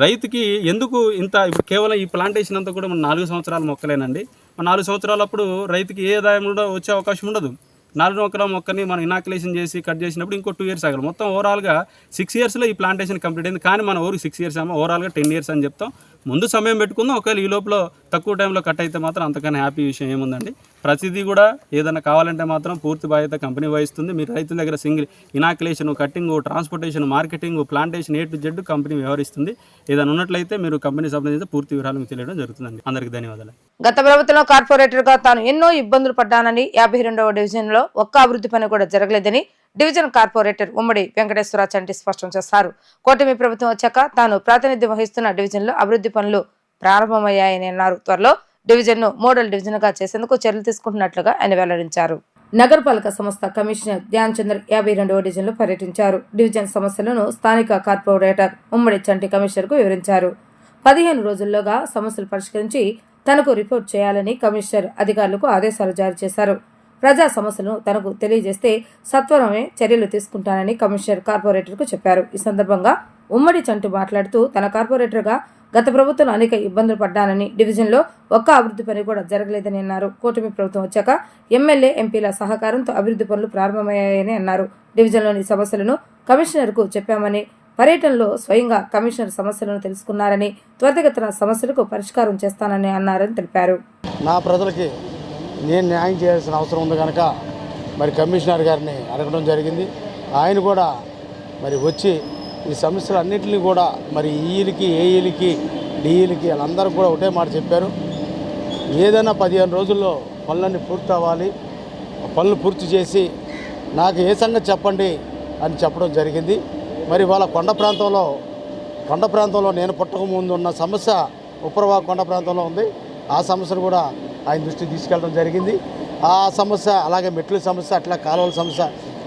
Speaker 5: రైతుకి ఎందుకు ఇంత ఇప్పుడు కేవలం ఈ ప్లాంటేషన్ అంతా కూడా మన 4 సంవత్సరాల మొక్కలేనండి. 4 సంవత్సరాలప్పుడు రైతుకి ఏ ఆదాయం కూడా వచ్చే అవకాశం ఉండదు. 4 ఎకరాల మొక్కని మనం ఇనాక్యులేషన్ చేసి కట్ చేసినప్పుడు ఇంకో 2 ఇయర్స్ ఆగాలి. మొత్తం ఓవరాల్గా 6 ఇయర్స్లో ఈ ప్లాంటేషన్ కంప్లీట్ అయింది. కానీ మన ఊరికి 6 ఇయర్స్ ఏమో, ఓవరాల్గా 10 ఇయర్స్ అని చెప్తాం. ముందు సమయం పెట్టుకుందాం. ఒకవేళ ఈ లోపల తక్కువ టైంలో కట్ అయితే మాత్రం అంతకన్నా హ్యాపీ విషయం ఏముందండి. ప్రతిదీ కూడా ఏదైనా కావాలంటే మాత్రం పూర్తి బాధ్యత కంపెనీ వహిస్తుంది. మీరు రైతుల దగ్గర single inoculation, cutting, transportation, marketing, plantation A to Z company వ్యవహరిస్తుంది. ఏదైనా ఉన్నట్లయితే మీరు కంపెనీ సంబంధించి పూర్తి వివరాలు మీకు తెలియడం జరుగుతుందండి. అందరికీ ధన్యవాదాలు.
Speaker 1: గత ప్రభుత్వంలో కార్పొరేటర్గా తాను ఎన్నో ఇబ్బందులు పడ్డానని, 52వ డివిజన్లో ఒక్క అభివృద్ధి పని కూడా జరగలేదని డివిజన్ కార్పొరేటర్ ఉమ్మడి వెంకటేశ్వర చంటి స్పష్టం చేశారు. కూటమి ప్రభుత్వం వచ్చాక తాను ప్రాతినిధ్యం వహిస్తున్న డివిజన్లో అభివృద్ధి పనులు ప్రారంభమయ్యాయని అన్నారు. త్వరలో డివిజన్ను మోడల్ డివిజన్గా చేసేందుకు చర్యలు తీసుకుంటున్నట్లుగా ఆయన వెల్లడించారు. నగరపాలక సంస్థ కమిషనర్ ధ్యాన్ చంద్ర 52వ డివిజన్లో పర్యటించారు. డివిజన్ సమస్యలను స్థానిక కార్పొరేటర్ ఉమ్మడి చంటి కమిషనర్కు వివరించారు. 15 రోజుల్లోగా సమస్యలు పరిష్కరించి తనకు రిపోర్ట్ చేయాలని కమిషనర్ అధికారులకు ఆదేశాలు జారీ చేశారు. ప్రజా సమస్యలను తనకు తెలియజేస్తే సత్వరమే చర్యలు తీసుకుంటానని కమిషనర్ కార్పొరేటర్కు చెప్పారు. ఈ సందర్భంగా ఉమ్మడి చంటి మాట్లాడుతూ తన కార్పొరేటర్గా గత ప్రభుత్వంలో అనేక ఇబ్బందులు పడ్డానని, డివిజన్లో ఒక్క అభివృద్ధి పని కూడా జరగలేదని అన్నారు. కూటమి ప్రభుత్వం వచ్చాక ఎమ్మెల్యే, ఎంపీల సహకారంతో అభివృద్ధి పనులు ప్రారంభమయ్యాయని అన్నారు. డివిజన్లోని సమస్యలను కమిషనర్కు చెప్పామని, పర్యటనలో స్వయంగా కమిషనర్ సమస్యలను తెలుసుకున్నారని, త్వరితగతిన సమస్యలకు పరిష్కారం చేస్తానని అన్నారని తెలిపారు.
Speaker 6: నా ప్రజలకి నేను న్యాయం చేయాల్సిన అవసరం ఉంది కనుక మరి కమిషనర్ గారిని అడగడం జరిగింది. ఆయన కూడా మరి వచ్చి ఈ సమస్యలు అన్నింటినీ కూడా మరి ఈలకి, ఏఈలకి, డిఈలకి వాళ్ళందరూ కూడా ఒకటే మాట చెప్పారు. ఏదైనా 15 రోజుల్లో పనులన్నీ పూర్తి అవ్వాలి, పనులు పూర్తి చేసి నాకు ఏ సంగతి చెప్పండి అని చెప్పడం జరిగింది. మరి వాళ్ళ కొండ ప్రాంతంలో నేను పుట్టక ముందు ఉన్న సమస్య ఉప్పరవా కొండ ప్రాంతంలో ఉంది. ఆ సమస్యను కూడా ఆయన దృష్టికి తీసుకెళ్ళడం జరిగింది. ఆ సమస్య, అలాగే మెట్ల సమస్య, అట్లా కాలువల సమస్య,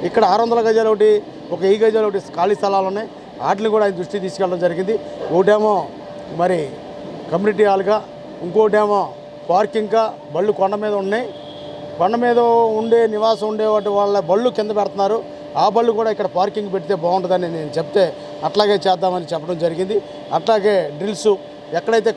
Speaker 6: ఇక్కడ 600 గజాలు ఒకటి, ఒక 1000 గజాలు ఒకటి ఖాళీ స్థలాలు ఉన్నాయి. వాటిని కూడా ఆయన దృష్టికి తీసుకెళ్ళడం జరిగింది. ఒకటేమో మరి కమ్యూనిటీ హాల్గా, ఇంకోటేమో పార్కింగ్గా బళ్ళు కొండ మీద ఉన్నాయి. కొండ మీద ఉండే నివాసం ఉండే వాళ్ళ బళ్ళు కింద పెడుతున్నారు. ఆ బళ్ళు కూడా ఇక్కడ పార్కింగ్ పెడితే బాగుంటుందని నేను చెప్తే అట్లాగే చేద్దామని చెప్పడం జరిగింది. అట్లాగే డ్రిల్స్, ఎక్కడైతే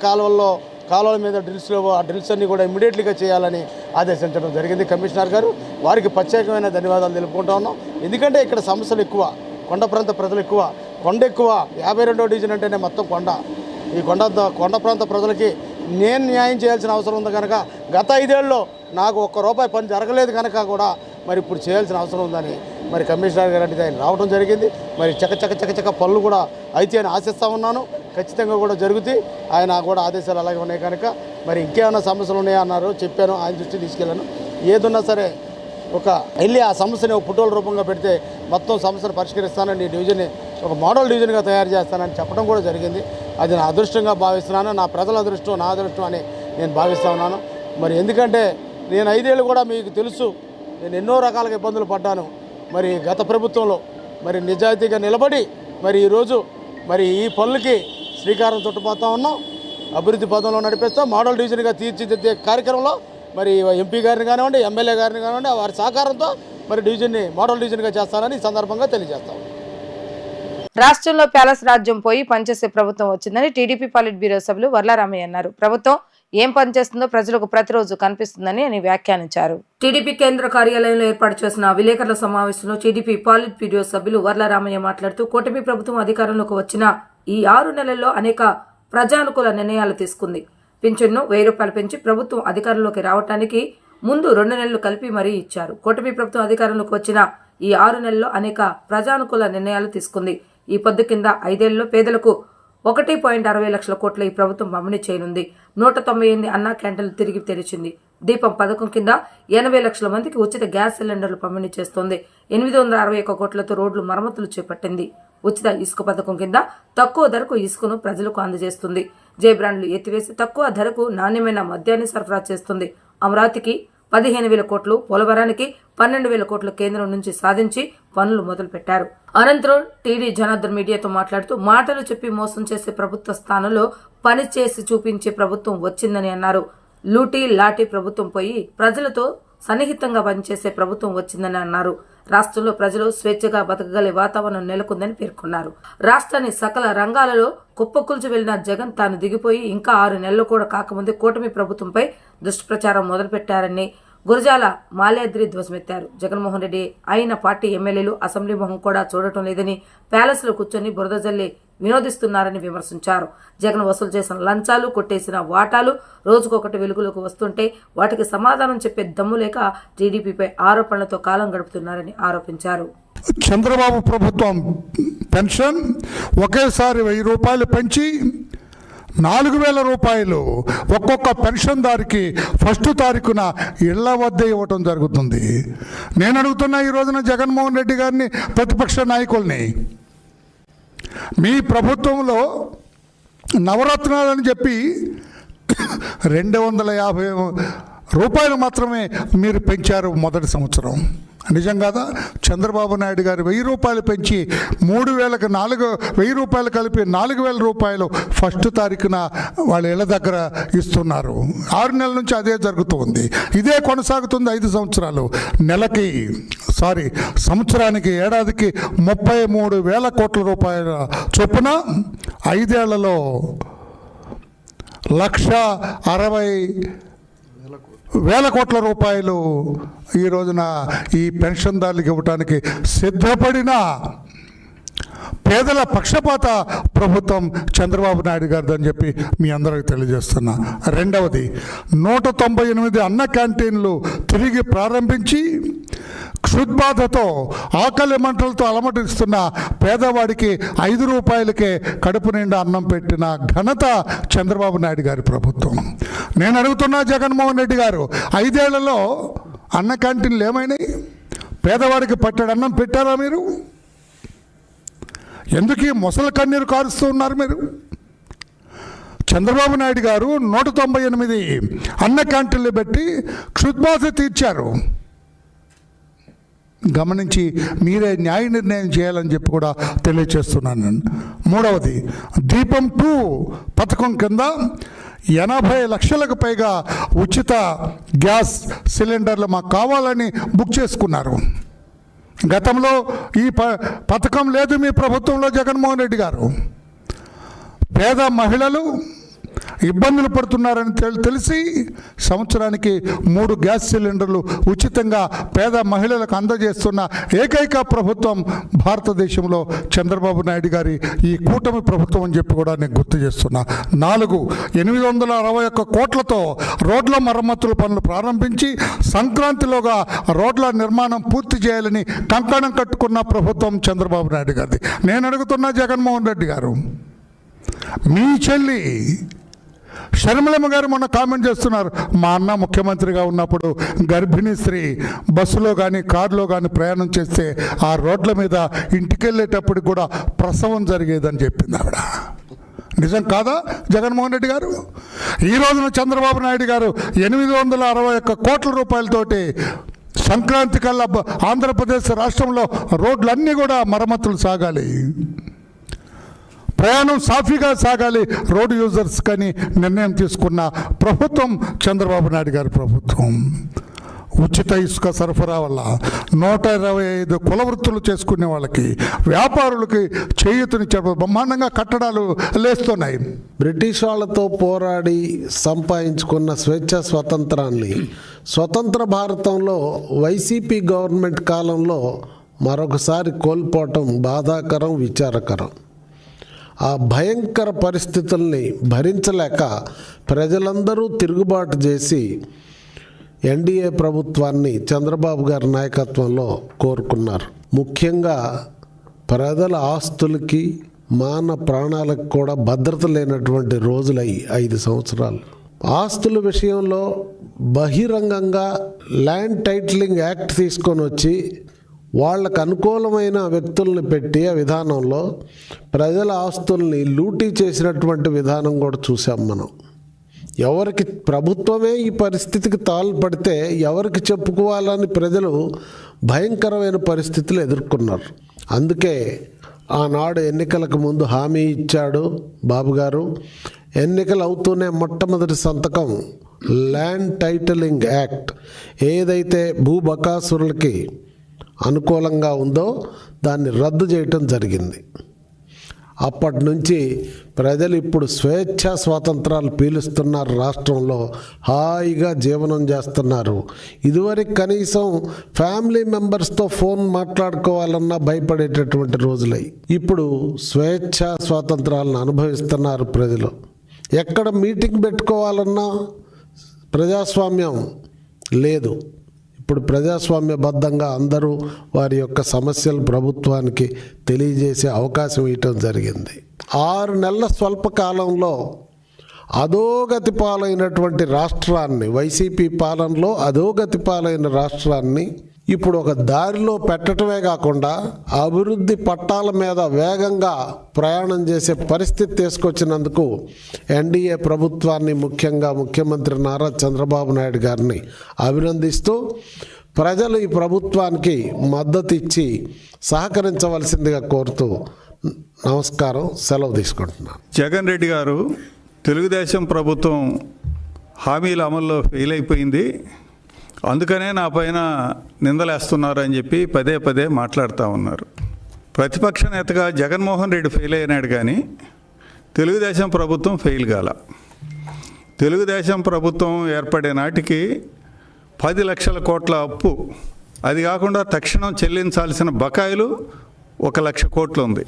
Speaker 6: కాలువల మీద డ్రిల్స్ లేవో ఆ డ్రిల్స్ అన్నీ కూడా ఇమ్మీడియట్లీగా చేయాలని ఆదేశించడం జరిగింది కమిషనర్ గారు. వారికి ప్రత్యేకమైన ధన్యవాదాలు తెలుపుకుంటా ఉన్నాం. ఎందుకంటే ఇక్కడ సమస్యలు ఎక్కువ, కొండ ప్రాంత ప్రజలు ఎక్కువ, కొండ ఎక్కువ. 52వ డివిజన్ అంటేనే మొత్తం కొండ. ఈ కొండ ప్రాంత ప్రజలకి నేను న్యాయం చేయాల్సిన అవసరం ఉంది కనుక గత 5 ఏళ్ళలో నాకు ₹1 పని జరగలేదు కనుక కూడా మరి ఇప్పుడు చేయాల్సిన అవసరం ఉందని మరి కమిషనర్ గారు అంటే ఆయన రావడం జరిగింది. మరి చక్క పనులు కూడా అయితే అని ఆశిస్తూ ఉన్నాను. ఖచ్చితంగా కూడా జరుగుతాయి. ఆయన కూడా ఆదేశాలు అలాగే ఉన్నాయి కనుక మరి ఇంకేమైనా సమస్యలు ఉన్నాయా అన్నారు, చెప్పాను, ఆయన దృష్టికి తీసుకెళ్ళాను. ఏదున్నా సరే వెళ్ళి ఆ సమస్యని ఒక ఫోటోల రూపంగా పెడితే మొత్తం సమస్యను పరిష్కరిస్తానని, ఈ డివిజన్ని ఒక మోడల్ డివిజన్గా తయారు చేస్తానని చెప్పడం కూడా జరిగింది. అది నా అదృష్టంగా భావిస్తున్నాను. నా ప్రజల అదృష్టం, నా అదృష్టం అని నేను భావిస్తూ ఉన్నాను. మరి ఎందుకంటే నేను 5 ఏళ్ళు కూడా మీకు తెలుసు, నేను ఎన్నో రకాలుగా ఇబ్బందులు పడ్డాను. మరి గత ప్రభుత్వంలో మరి నిజాయితీగా నిలబడి మరి ఈరోజు మరి ఈ పనులకి శ్రీకారం చుట్టుపోతూ ఉన్నాం. అభివృద్ధి పదంలో నడిపిస్తాం. మోడల్ డివిజన్గా తీర్చిదిద్దే కార్యక్రమంలో మరి ఎంపీ గారిని కానివ్వండి, ఎమ్మెల్యే గారిని కానివ్వండి, వారి సహకారంతో మరి డివిజన్ని మోడల్ డివిజన్గా చేస్తానని ఈ సందర్భంగా తెలియజేస్తాం.
Speaker 1: రాష్ట్రంలో ప్యాలెస్ రాజ్యం పోయి పనిచేసే ప్రభుత్వం వచ్చిందని టీడీపీ పాలిట్ బ్యూరో సభ్యులు వర్లారామయ్య అన్నారు. ప్రభుత్వం ఏం పనిచేస్తుందో ప్రజలకు ప్రతిరోజు కనిపిస్తుందని అని వ్యాఖ్యానించారు. టీడీపీ కేంద్ర కార్యాలయంలో ఏర్పాటు చేసిన విలేకరుల సమావేశంలో టీడీపీ పాలిట్ బ్యూరో సభ్యులు వర్లారామయ్య మాట్లాడుతూ కూటమి ప్రభుత్వం అధికారంలోకి వచ్చిన ఈ 6 నెలల్లో అనేక ప్రజానుకూల నిర్ణయాలు తీసుకుంది. పింఛన్ను ₹1000 పెంచి ప్రభుత్వం అధికారంలోకి రావడానికి ముందు 2 నెలలు కలిపి మరీ ఇచ్చారు. కూటమి ప్రభుత్వం అధికారంలోకి వచ్చిన ఈ 6 నెలల్లో అనేక ప్రజానుకూల నిర్ణయాలు తీసుకుంది. ఈ పొద్దు కింద 5 ఏళ్లలో పేదలకు 1.60 లక్షల కోట్ల ఈ ప్రభుత్వం పంపిణీ చేయనుంది. 198 అన్నా క్యాంటీన్లు తిరిగి తెరిచింది. దీపం పథకం కింద 80 లక్షల మందికి ఉచిత గ్యాస్ సిలిండర్లు పంపిణీ చేస్తోంది. 861 కోట్లతో రోడ్లు మరమ్మతులు చేపట్టింది. ఉచిత ఇసుక పథకం కింద తక్కువ ధరకు ఇసుకను ప్రజలకు అందజేస్తుంది. జే బ్రాండ్లు ఎత్తివేసి తక్కువ ధరకు నాణ్యమైన మద్యాన్ని సరఫరా చేస్తుంది. అమరావతికి 15,000 కోట్లు, పోలవరానికి 12,000 కోట్ల కేంద్రం నుంచి సాధించి పనులు మొదలుపెట్టారు. అనంతరం టీడీ జనార్దన్ మీడియాతో మాట్లాడుతూ మాటలు చెప్పి మోసం చేసే ప్రభుత్వ స్థానంలో పని చేసి చూపించే ప్రభుత్వం వచ్చిందని అన్నారు. లూటీ లాఠీ ప్రభుత్వం పోయి ప్రజలతో సన్నిహితంగా పనిచేసే ప్రభుత్వం వచ్చిందని అన్నారు. రాష్ట్రంలో ప్రజలు స్వేచ్ఛగా బతకగలే వాతావరణం నెలకొందని పేర్కొన్నారు. రాష్ట్రాన్ని సకల రంగాలలో కుప్పకూల్చి వెళ్లిన జగన్ తాను దిగిపోయి ఇంకా 6 నెలలు కూడా కాకముందే కూటమి ప్రభుత్వంపై దుష్ప్రచారం మొదలుపెట్టారని గురజాల మాల్యాద్రి ధ్వజమెత్తారు. జగన్మోహన్ రెడ్డి ఆయన పార్టీ ఎమ్మెల్యేలు అసెంబ్లీ మొహం కూడా చూడటం లేదని, ప్యాలెస్ లో కూర్చొని బురద జల్లి వినోదిస్తున్నారని విమర్శించారు. జగన్ వసూలు చేసిన లంచాలు, కొట్టేసిన వాటాలు రోజుకొకటి వెలుగులోకి వస్తుంటే వాటికి సమాధానం చెప్పే దమ్ము లేక టీడీపీపై ఆరోపణలతో కాలం గడుపుతున్నారని ఆరోపించారు.
Speaker 7: చంద్రబాబు ప్రభుత్వం పెన్షన్ ఒకేసారి ₹1000 పెంచి 4,000 రూపాయలు ఒక్కొక్క పెన్షన్దారికి ఫస్ట్ తారీఖున ఇళ్ల వద్ద ఇవ్వటం జరుగుతుంది. నేను అడుగుతున్నా ఈ రోజున జగన్మోహన్ రెడ్డి గారిని, ప్రతిపక్ష నాయకుల్ని, మీ ప్రభుత్వంలో నవరత్నాలని చెప్పి 250 రూపాయలు మాత్రమే మీరు పెంచారు మొదటి సంవత్సరం. నిజం కాదా? చంద్రబాబు నాయుడు గారు 1000 రూపాయలు పెంచి 3,000కి 4,000 రూపాయలు కలిపి 4,000 రూపాయలు ఫస్ట్ తారీఖున వాళ్ళ ఇళ్ళ దగ్గర ఇస్తున్నారు. 6 నెలల నుంచి అదే జరుగుతుంది. ఇదే కొనసాగుతుంది 5 సంవత్సరాలు. సంవత్సరానికి, ఏడాదికి 33,000 కోట్ల రూపాయల చొప్పున 5 ఏళ్లలో 1,60,000 కోట్ల రూపాయలు ఈ రోజున ఈ పెన్షన్దారులకు ఇవ్వడానికి సిద్ధపడిన పేదల పక్షపాత ప్రభుత్వం చంద్రబాబు నాయుడు గారిదని చెప్పి మీ అందరికీ తెలియజేస్తున్నా. రెండవది, 198 అన్న క్యాంటీన్లు తిరిగి ప్రారంభించి క్షుద్బాధతో, ఆకలి మంటలతో అలమటిస్తున్న పేదవాడికి 5 రూపాయలకే కడుపు నిండా అన్నం పెట్టిన ఘనత చంద్రబాబు నాయుడు గారి ప్రభుత్వం. నేను అడుగుతున్నా జగన్మోహన్ రెడ్డి గారు, 5 ఏళ్లలో అన్న క్యాంటీన్లు ఏమైనాయి? పేదవాడికి పట్టెడు అన్నం పెట్టారా మీరు? ఎందుకు ఈ మొసలు కన్నీరు కారుస్తూ ఉన్నారు మీరు? చంద్రబాబు నాయుడు గారు 198 అన్న క్యాంటీన్లు పెట్టి క్షుద్బాధ తీర్చారు. గమనించి మీరే న్యాయ నిర్ణయం చేయాలని చెప్పి కూడా తెలియచేస్తున్నాను. మూడవది, దీపం 2 పథకం కింద 80 లక్షలకు పైగా ఉచిత గ్యాస్ సిలిండర్లు మాకు కావాలని బుక్ చేసుకున్నారు. గతంలో ఈ పథకం లేదు మీ ప్రభుత్వంలో జగన్మోహన్ రెడ్డి గారు. పేద మహిళలు ఇబ్బందులు పడుతున్నారని తెలిసి సంవత్సరానికి 3 గ్యాస్ సిలిండర్లు ఉచితంగా పేద మహిళలకు అందజేస్తున్న ఏకైక ప్రభుత్వం భారతదేశంలో చంద్రబాబు నాయుడు గారి ఈ కూటమి ప్రభుత్వం అని చెప్పి కూడా నేను గుర్తు చేస్తున్నా. 4, 861 కోట్లతో రోడ్ల మరమ్మతుల పనులు ప్రారంభించి సంక్రాంతిలోగా రోడ్ల నిర్మాణం పూర్తి చేయాలని కంకణం కట్టుకున్న ప్రభుత్వం చంద్రబాబు నాయుడు గారిది. నేను అడుగుతున్నా జగన్మోహన్ రెడ్డి గారు, మీ చెల్లి షర్మిలమ్మ గారు మొన్న కామెంట్ చేస్తున్నారు, మా అన్న ముఖ్యమంత్రిగా ఉన్నప్పుడు గర్భిణీ స్త్రీ బస్సులో కానీ కారులో కానీ ప్రయాణం చేస్తే ఆ రోడ్ల మీద ఇంటికి వెళ్ళేటప్పుడు కూడా ప్రసవం జరిగేదని చెప్పింది ఆవిడ. నిజం కాదా జగన్మోహన్ రెడ్డి గారు? ఈ రోజున చంద్రబాబు నాయుడు గారు 861 కోట్ల రూపాయలతోటి సంక్రాంతి కల్లా ఆంధ్రప్రదేశ్ రాష్ట్రంలో రోడ్లన్నీ కూడా మరమ్మతులు సాగాలి, ప్రయాణం సాఫీగా సాగాలి రోడ్డు యూజర్స్ కానీ నిర్ణయం తీసుకున్న ప్రభుత్వం చంద్రబాబు నాయుడు గారి ప్రభుత్వం. ఉచిత ఇసుక సరఫరా వల్ల 125 కుల వృత్తులు చేసుకునే వాళ్ళకి, వ్యాపారులకి చేయూతనిచ్చే బ్రహ్మాండంగా కట్టడాలు లేస్తున్నాయి.
Speaker 8: బ్రిటిష్ వాళ్ళతో పోరాడి సంపాదించుకున్న స్వేచ్ఛ స్వతంత్రాన్ని స్వతంత్ర భారతంలో వైసీపీ గవర్నమెంట్ కాలంలో మరొకసారి కోల్పోవటం బాధాకరం, విచారకరం. ఆ భయంకర పరిస్థితుల్ని భరించలేక ప్రజలందరూ తిరుగుబాటు చేసి ఎన్డీఏ ప్రభుత్వాన్ని చంద్రబాబు గారి నాయకత్వంలో కోరుకున్నారు. ముఖ్యంగా ప్రజల ఆస్తులకి, మాన ప్రాణాలకు కూడా భద్రత లేనటువంటి రోజులై 5 సంవత్సరాలు. ఆస్తుల విషయంలో బహిరంగంగా ల్యాండ్ టైటిలింగ్ యాక్ట్ తీసుకొని వచ్చి వాళ్ళకు అనుకూలమైన వ్యక్తుల్ని పెట్టి ఆ విధానంలో ప్రజల ఆస్తుల్ని లూటీ చేసినటువంటి విధానం కూడా చూసాం మనం. ఎవరికి ప్రభుత్వమే ఈ పరిస్థితికి తాళపడితే ఎవరికి చెప్పుకోవాలని ప్రజలు భయంకరమైన పరిస్థితులు ఎదుర్కొన్నారు. అందుకే ఆనాడు ఎన్నికలకు ముందు హామీ ఇచ్చాడు బాబు గారు. ఎన్నికలు అవుతూనే మొట్టమొదటి సంతకం ల్యాండ్ టైటిలింగ్ యాక్ట్ ఏదైతే భూబకాసురులకి అనుకూలంగా ఉందో దాన్ని రద్దు చేయటం జరిగింది. అప్పటి నుంచి ప్రజలు ఇప్పుడు స్వేచ్ఛా స్వాతంత్రాలు పీలుస్తున్నారు, రాష్ట్రంలో హాయిగా జీవనం చేస్తున్నారు. ఇదివరకు కనీసం ఫ్యామిలీ మెంబర్స్తో ఫోన్ మాట్లాడుకోవాలన్నా భయపడేటటువంటి రోజులై ఇప్పుడు స్వేచ్ఛా స్వాతంత్రాలను అనుభవిస్తున్నారు ప్రజలు. ఎక్కడ మీటింగ్ పెట్టుకోవాలన్నా ప్రజాస్వామ్యం లేదు. ఇప్పుడు ప్రజాస్వామ్యబద్ధంగా అందరూ వారి యొక్క సమస్యలు ప్రభుత్వానికి తెలియజేసే అవకాశం ఇవ్వటం జరిగింది. 6 నెలల స్వల్ప కాలంలో అధోగతి పాలైనటువంటి రాష్ట్రాన్ని, వైసీపీ పాలనలో అధోగతి పాలైన రాష్ట్రాన్ని ఇప్పుడు ఒక దారిలో పెట్టడమే కాకుండా అభివృద్ధి పట్టాల మీద వేగంగా ప్రయాణం చేసే పరిస్థితి తీసుకొచ్చినందుకు ఎన్డీఏ ప్రభుత్వాన్ని, ముఖ్యంగా ముఖ్యమంత్రి నారా చంద్రబాబు నాయుడు గారిని అభినందిస్తూ ప్రజలు ఈ ప్రభుత్వానికి మద్దతు ఇచ్చి సహకరించవలసిందిగా కోరుతూ నమస్కారం, సెలవు తీసుకుంటున్నాను.
Speaker 9: జగన్ రెడ్డి గారు తెలుగుదేశం ప్రభుత్వం హామీల అమల్లో ఫెయిల్ అయిపోయింది, అందుకనే నా పైన నిందలేస్తున్నారు అని చెప్పి పదే పదే మాట్లాడుతూ ఉన్నారు. ప్రతిపక్ష నేతగా జగన్మోహన్ రెడ్డి ఫెయిల్ అయినాడు కానీ తెలుగుదేశం ప్రభుత్వం ఫెయిల్ కాల. తెలుగుదేశం ప్రభుత్వం ఏర్పడే నాటికి 10 లక్షల కోట్ల అప్పు, అది కాకుండా తక్షణం చెల్లించాల్సిన బకాయిలు 1 లక్ష కోట్లు ఉంది.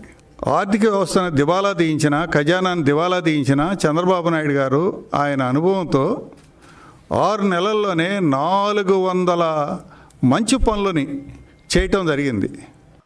Speaker 9: ఆర్థిక వ్యవస్థను దివాలా తీయించిన, ఖజానాను దివాలా తీయించిన చంద్రబాబు నాయుడు గారు ఆయన అనుభవంతో 6 నెలల్లోనే 400 మంచి పనులని చేయటం జరిగింది.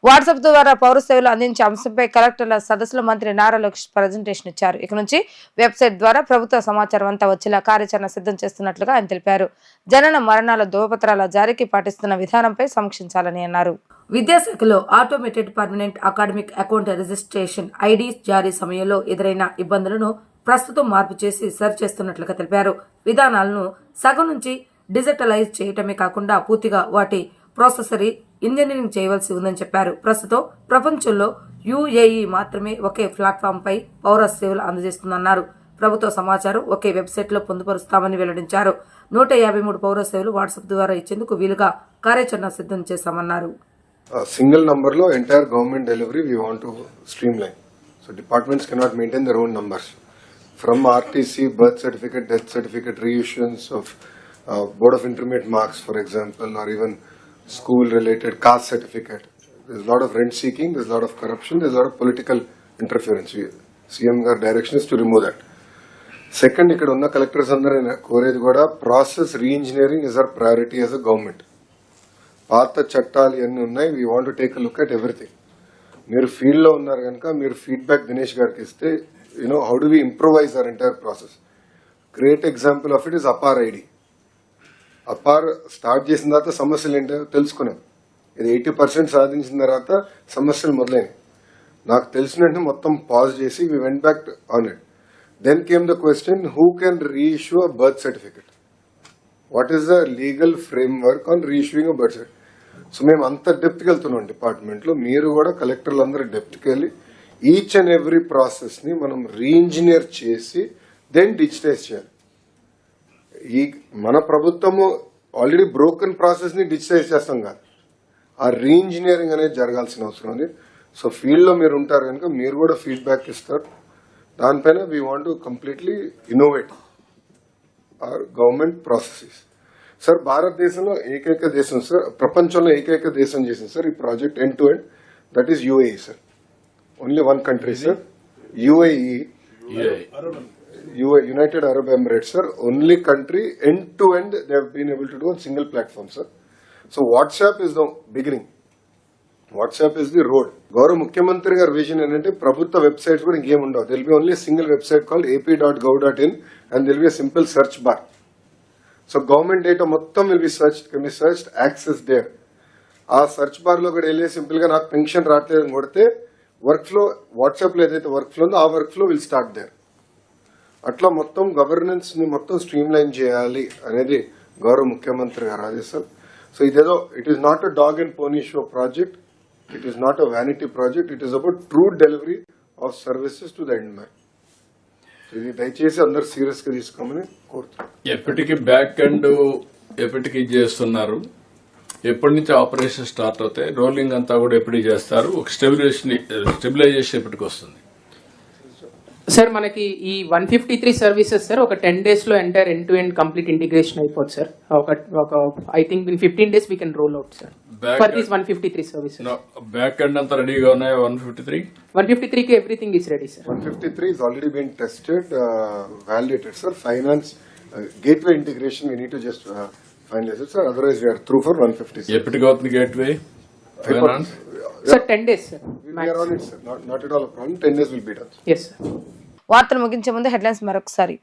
Speaker 1: వాట్సాప్ ద్వారా పౌర సేవలు అందించే అంశంపై కలెక్టర్ల సదస్సులో మంత్రి నారా లోకేష్ ప్రజెంటేషన్ ఇచ్చారు. ఇక నుంచి వెబ్సైట్ ద్వారా ప్రభుత్వ సమాచారం అంతా వచ్చేలా కార్యాచరణ సిద్ధం చేస్తున్నట్లుగా ఆయన తెలిపారు. జనన మరణాల ధృవపత్రాల జారీకి పాటిస్తున్న విధానంపై సమీక్షించాలని అన్నారు. విద్యాశాఖలో automated permanent academic account registration ID జారీ సమయంలో ఎదురైన ఇబ్బందులను ప్రస్తుతం మార్పు చేసి సరి చేస్తున్నట్లుగా తెలిపారు. విధానాలను సగం నుంచి డిజిటలైజ్ చేయటమే కాకుండా పూర్తిగా వాటి ప్రాసెసరీ ఇంజనీరింగ్ చేయవలసి ఉందని చెప్పారు. ప్రస్తుతం ప్రపంచంలో యుఏఈ మాత్రమే ఒకే ప్లాట్ఫామ్ పై పౌర సేవలు అందజేస్తుందన్నారు. ప్రభుత్వ సమాచారం ఒకే వెబ్సైట్ లో పొందుపరుస్తామని వెల్లడించారు. 153 పౌర సేవలు వాట్సాప్ ద్వారా ఇచ్చేందుకు వీలుగా కార్యాచరణ సిద్ధం చేశామన్నారు.
Speaker 10: సింగిల్ నంబర్ లో entire government delivery we want to streamline. So departments cannot maintain their own numbers. From RTC, birth certificate, death certificate, reissuance of Board of Intermediate Marks, for example, or even school-related caste certificate. There's a lot of rent seeking, there's a lot of corruption, there's a lot of political interference. CM గారి direction is to remove that. Second, ఇక్కడ ఉన్న collectors అందరూ కోరేది కూడా process re-engineering is our priority as a government. పాత చట్టాలు ఇవన్నీ ఉన్నాయి, we want to take a look at everything. మీరు ఫీల్డ్లో ఉన్నారు కనుక మీరు ఫీడ్బ్యాక్ దినేష్ గారికి ఇస్తే, how do we improvise our entire process? Great example of it is APAR ID. APAR start చేసిన తర్వాత సమస్యలు ఏంటో తెలుసుకున్నాం. ఇది 80% సాధించిన తర్వాత సమస్యలు మొదలైనవి. నాకు తెలిసినట్టు మొత్తం పాజ్ చేసి we went back on it. Then came the question, who can reissue a birth certificate? What is the legal framework on reissuing a birth certificate? So మేము అంత డెప్త్కి వెళ్తున్నాం డిపార్ట్మెంట్లో. మీరు కూడా కలెక్టర్లు అందరూ డెప్త్కి వెళ్ళి ఈచ్ అండ్ ఎవ్రీ ప్రాసెస్ ని మనం రీఇంజనీర్ చేసి దెన్ డిజిటైజ్ చేయాలి. ఈ మన ప్రభుత్వము ఆల్రెడీ బ్రోకెన్ ప్రాసెస్ ని డిజిటైజ్ చేస్తాం కాదు, ఆ రీఇంజనీరింగ్ అనేది జరగాల్సిన అవసరం ఉంది. సో ఫీల్డ్ లో మీరు ఉంటారు కనుక మీరు కూడా ఫీడ్బ్యాక్ ఇస్తారు. దానిపైన we want to completely innovate our government processes. Sir భారతదేశంలో ఏకైక దేశం సార్, ప్రపంచంలో ఏకైక దేశం చేసింది సార్ ఈ project end to end, that is UAE sir. Only one country, sir. UAE, United Arab Emirates, sir. Only country end to end they have been able to do on single platform, sir. So WhatsApp is the beginning. WhatsApp is the road. Gaurav Mukhyamantri gar vision ఏంటంటే ప్రభుత్వ websites కూడా ఇంకేం ఉండవు. There will be only a single website called ap.gov.in and there will be a simple search bar. So government data మొత్తం will be searched, can be searched, access there. ఆ search bar లో కూడా వెళ్ళి simple గా నాకు pension రావట్లేదు అని కొడితే వర్క్ ఫ్లో, వాట్సాప్ లో ఏదైతే వర్క్ ఫ్లో ఉందో ఆ work flow will start there. అట్లా మొత్తం గవర్నెన్స్ ని మొత్తం స్ట్రీమ్ లైన్ చేయాలి అనేది గౌరవ ముఖ్యమంత్రి గారు ఆదేశాలు. సో ఇదేదో it is not a dog and pony show project, it is not a vanity project, it is about true delivery of services to the end man. ఇది దయచేసి అందరు సీరియస్ గా తీసుకోమని కోరుతున్నాను.
Speaker 2: ఎప్పటికీ బ్యాక్ ఎండ్ ఎప్పటికీ చేస్తున్నారు, ఎప్పటి నుంచి ఆపరేషన్ స్టార్ట్ అవుతాయి, రోలింగ్ అంతా కూడా ఎప్పుడు చేస్తారు, ఒక స్టెబిలైజేషన్ ఎప్పటికి వస్తుంది?
Speaker 11: సార్ మనకి ఈ 153 సర్వీసెస్ సార్ ఒక 10 days లో entire end to end complete integration అయిపోతుంది సార్. ఒక I think in 15 days we can roll out sir for these 153 services.
Speaker 2: Back end అంతా రెడీగా ఉన్నాయి.
Speaker 11: 153 కి everything is ready sir.
Speaker 10: 153 is already been tested, validated, sir. Finance gateway integration we need to just finalize it, sir. Otherwise we are through for 156.
Speaker 2: ఎప్పటికి అవుతుంది gateway finance?
Speaker 11: Sir, 10 days, sir.
Speaker 10: We are on it, sir. Not at all a problem. 10 days will be done.
Speaker 11: Yes, sir.
Speaker 1: వార్తలు ముగించే ముందు headlines మరొకసారి.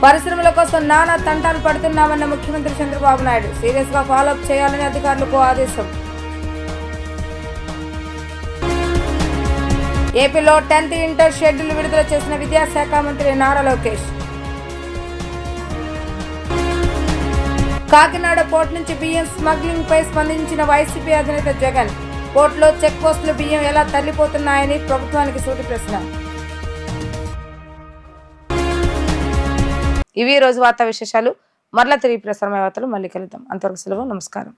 Speaker 1: పరిశ్రమల కోసం నానా తంటాలు పడుతున్నామన్న ముఖ్యమంత్రి చంద్రబాబు నాయుడు సీరియస్ గా ఫాలోఅప్ చేయాలని అధికారులకు ఆదేశం. ఏపీలో 10th ఇంటర్ షెడ్యూల్ విడుదల చేసిన విద్యాశాఖ మంత్రి నారా లోకేష్. కాకినాడ పోర్ట్ నుంచి బియ్యం స్మగ్లింగ్ పై స్పందించిన వైసీపీ అధినేత జగన్. పోర్టులో చెక్ పోస్టులు బియ్యం ఎలా తరలిపోతున్నాయని ప్రభుత్వానికి సూటి ప్రశ్న. ఇవి రోజు వార్తా విశేషాలు. మరలా తిరిగి ప్రసారమయ్యే వార్తలు మళ్ళీ కలుద్దాం. అంతవరకు సెలవు. నమస్కారం.